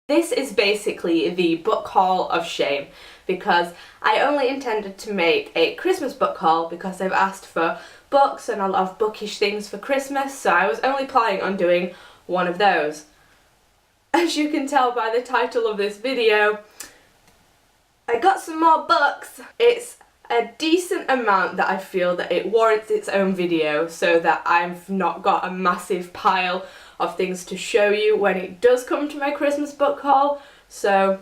This is basically the book haul of shame, because I only intended to make a Christmas book haul because I've asked for books and a lot of bookish things for Christmas, so I was only planning on doing one of those. As you can tell by the title of this video, I got some more books. It's a decent amount that I feel that it warrants its own video, so that I've not got a massive pile of things to show you when it does come to my Christmas book haul. So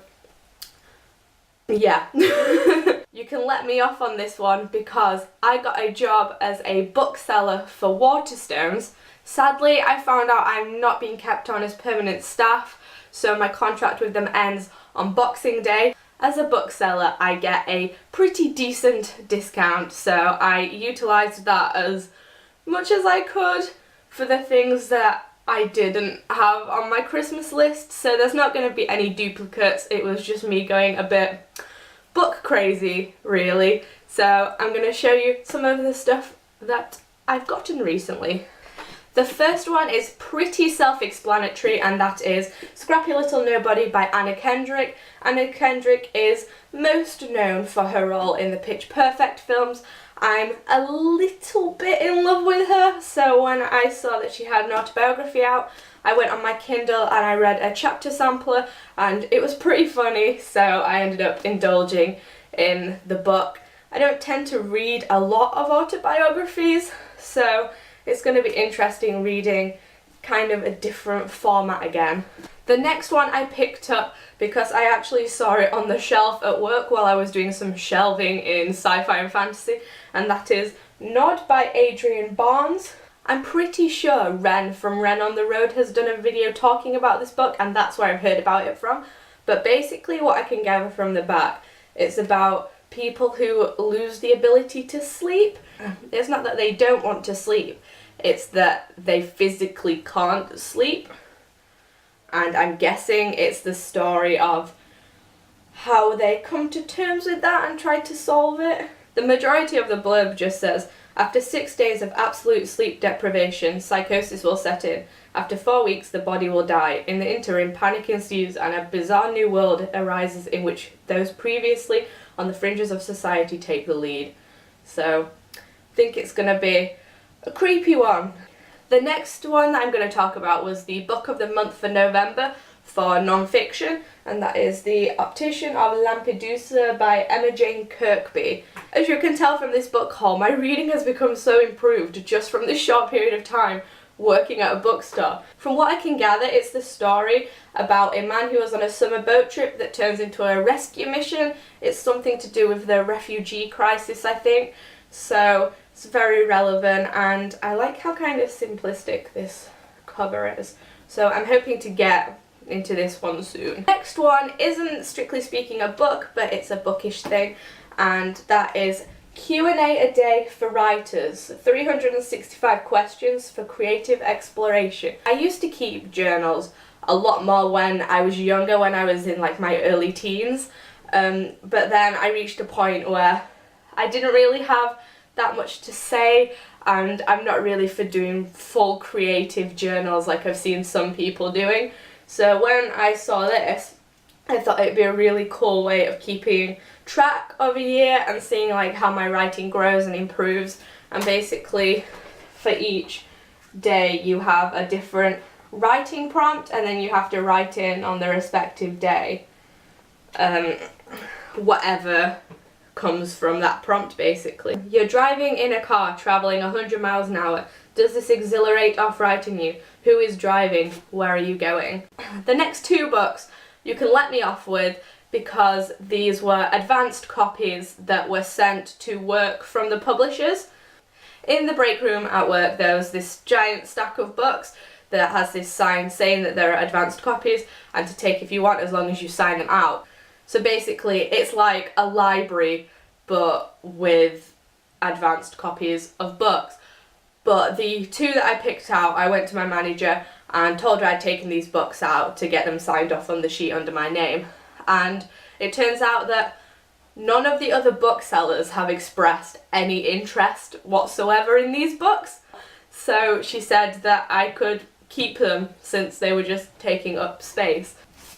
yeah. You can let me off on this one because I got a job as a bookseller for Waterstones. Sadly, I found out I'm not being kept on as permanent staff, so my contract with them ends on Boxing Day. As a bookseller, I get a pretty decent discount, so I utilised that as much as I could for the things that I didn't have on my Christmas list, so there's not going to be any duplicates. It was just me going a bit book crazy, really. So I'm going to show you some of the stuff that I've gotten recently. The first one is pretty self-explanatory, and that is Scrappy Little Nobody by Anna Kendrick. Anna Kendrick is most known for her role in the Pitch Perfect films. I'm a little bit in love with her, so when I saw that she had an autobiography out, I went on my Kindle and I read a chapter sampler, and it was pretty funny, so I ended up indulging in the book. I don't tend to read a lot of autobiographies, so it's going to be interesting reading kind of a different format again. The next one I picked up because I actually saw it on the shelf at work while I was doing some shelving in sci-fi and fantasy, and that is Nod by Adrian Barnes. I'm pretty sure Ren from Ren on the Road has done a video talking about this book, and that's where I've heard about it from. But basically what I can gather from the back, it's about people who lose the ability to sleep. It's not that they don't want to sleep, it's that they physically can't sleep. And I'm guessing it's the story of how they come to terms with that and try to solve it. The majority of the blurb just says, after 6 days of absolute sleep deprivation, psychosis will set in. After 4 weeks, the body will die. In the interim, panic ensues and a bizarre new world arises in which those previously on the fringes of society take the lead. So, I think it's going to be a creepy one. The next one that I'm going to talk about was the book of the month for November for non-fiction, and that is The Optician of Lampedusa by Emma Jane Kirkby. As you can tell from this book haul, my reading has become so improved just from this short period of time working at a bookstore. From what I can gather, it's the story about a man who was on a summer boat trip that turns into a rescue mission. It's something to do with the refugee crisis, I think. So it's very relevant, and I like how kind of simplistic this cover is. So I'm hoping to get into this one soon. Next one isn't strictly speaking a book, but it's a bookish thing, and that is Q&A a Day for Writers, 365 questions for creative exploration. I used to keep journals a lot more when I was younger, when I was in like my early teens, but then I reached a point where I didn't really have that much to say, and I'm not really for doing full creative journals like I've seen some people doing. So when I saw this, I thought it'd be a really cool way of keeping track of a year and seeing like how my writing grows and improves. And basically for each day you have a different writing prompt, and then you have to write in on the respective day whatever comes from that prompt, basically. You're driving in a car traveling 100 miles an hour. Does this exhilarate or frighten you? Who is driving? Where are you going? The next two books you can let me off with because these were advanced copies that were sent to work from the publishers. In the break room at work there was this giant stack of books that has this sign saying that there are advanced copies and to take if you want as long as you sign them out. So basically it's like a library but with advanced copies of books. But the two that I picked out, I went to my manager and told her I'd taken these books out to get them signed off on the sheet under my name. And it turns out that none of the other booksellers have expressed any interest whatsoever in these books. So she said that I could keep them since they were just taking up space.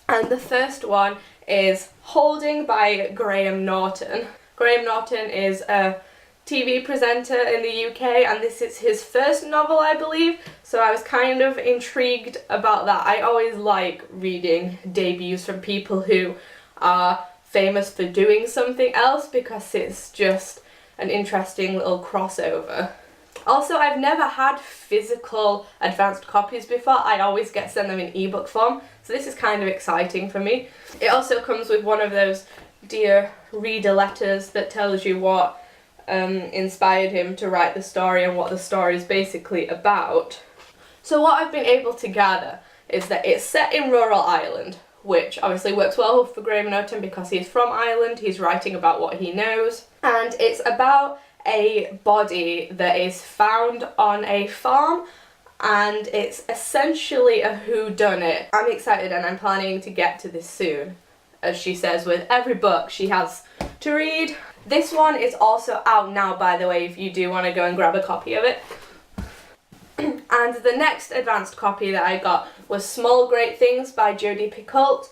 And the first one is Holding by Graham Norton. Graham Norton is a TV presenter in the UK, and this is his first novel, I believe, so I was kind of intrigued about that. I always like reading debuts from people who are famous for doing something else because it's just an interesting little crossover. Also, I've never had physical advanced copies before. I always get sent them in ebook form, so this is kind of exciting for me. It also comes with one of those Dear Reader letters that tells you what inspired him to write the story and what the story is basically about. So what I've been able to gather is that it's set in rural Ireland, which obviously works well for Graham Norton because he's from Ireland, he's writing about what he knows, and it's about a body that is found on a farm, and it's essentially a whodunit. I'm excited and I'm planning to get to this soon. As she says with every book she has to read. This one is also out now, by the way, if you do want to go and grab a copy of it. And the next advanced copy that I got was Small Great Things by Jodi Picoult.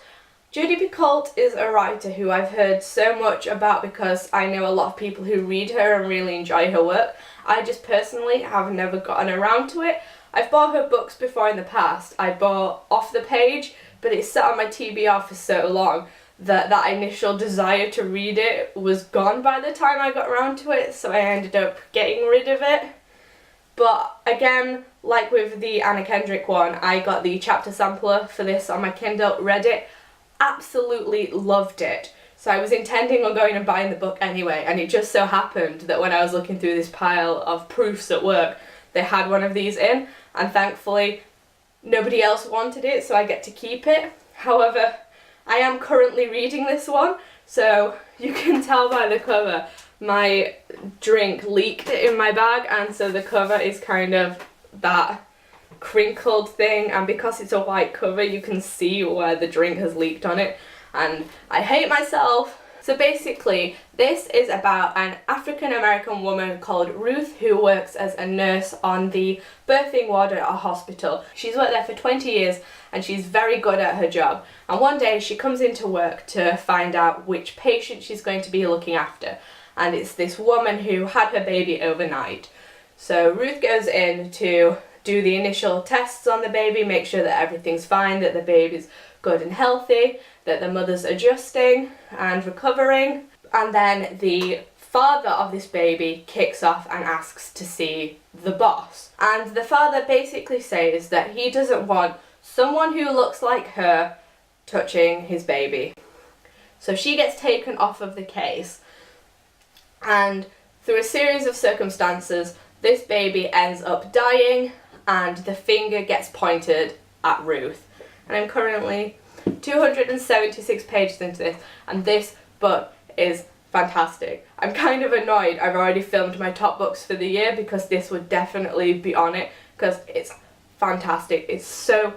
Jodi Picoult is a writer who I've heard so much about because I know a lot of people who read her and really enjoy her work. I just personally have never gotten around to it. I've bought her books before in the past. I bought Off the Page, but it sat on my TBR for so long that initial desire to read it was gone by the time I got around to it, so I ended up getting rid of it. But again, like with the Anna Kendrick one, I got the chapter sampler for this on my Kindle, read it, absolutely loved it. So I was intending on going and buying the book anyway, and it just so happened that when I was looking through this pile of proofs at work, they had one of these in, and thankfully nobody else wanted it, so I get to keep it. However, I am currently reading this one, so you can tell by the cover my drink leaked in my bag, and so the cover is kind of that crinkled thing, and because it's a white cover you can see where the drink has leaked on it, and I hate myself. So basically this is about an African American woman called Ruth who works as a nurse on the birthing ward at a hospital. She's worked there for 20 years and she's very good at her job, and one day she comes into work to find out which patient she's going to be looking after, and it's this woman who had her baby overnight. So Ruth goes in to do the initial tests on the baby, make sure that everything's fine, that the baby's good and healthy, that the mother's adjusting and recovering, and then the father of this baby kicks off and asks to see the boss. And the father basically says that he doesn't want someone who looks like her touching his baby. So she gets taken off of the case, and through a series of circumstances this baby ends up dying and the finger gets pointed at Ruth. And I'm currently 276 pages into this, and this book is fantastic. I'm kind of annoyed I've already filmed my top books for the year because this would definitely be on it because it's fantastic. It's so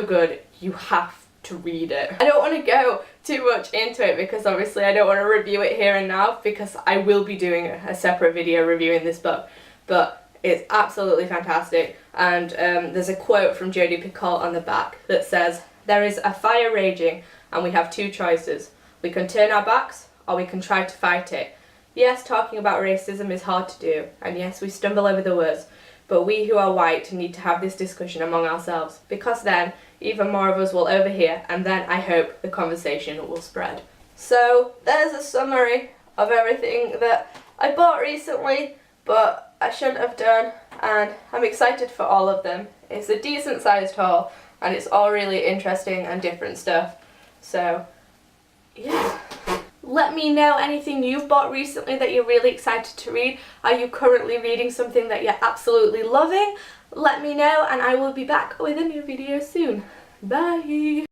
good. You have to read it. I don't want to go too much into it because obviously I don't want to review it here and now because I will be doing a separate video reviewing this book, but it's absolutely fantastic. And there's a quote from Jodi Picoult on the back that says, "There is a fire raging and we have two choices. We can turn our backs or we can try to fight it. Yes, talking about racism is hard to do, and yes, we stumble over the words, but we who are white need to have this discussion among ourselves, because then even more of us will overhear, and then I hope the conversation will spread." So there's a summary of everything that I bought recently but I shouldn't have done, and I'm excited for all of them. It's a decent sized haul and it's all really interesting and different stuff. So yeah. Let me know anything you've bought recently that you're really excited to read. Are you currently reading something that you're absolutely loving? Let me know and I will be back with a new video soon. Bye!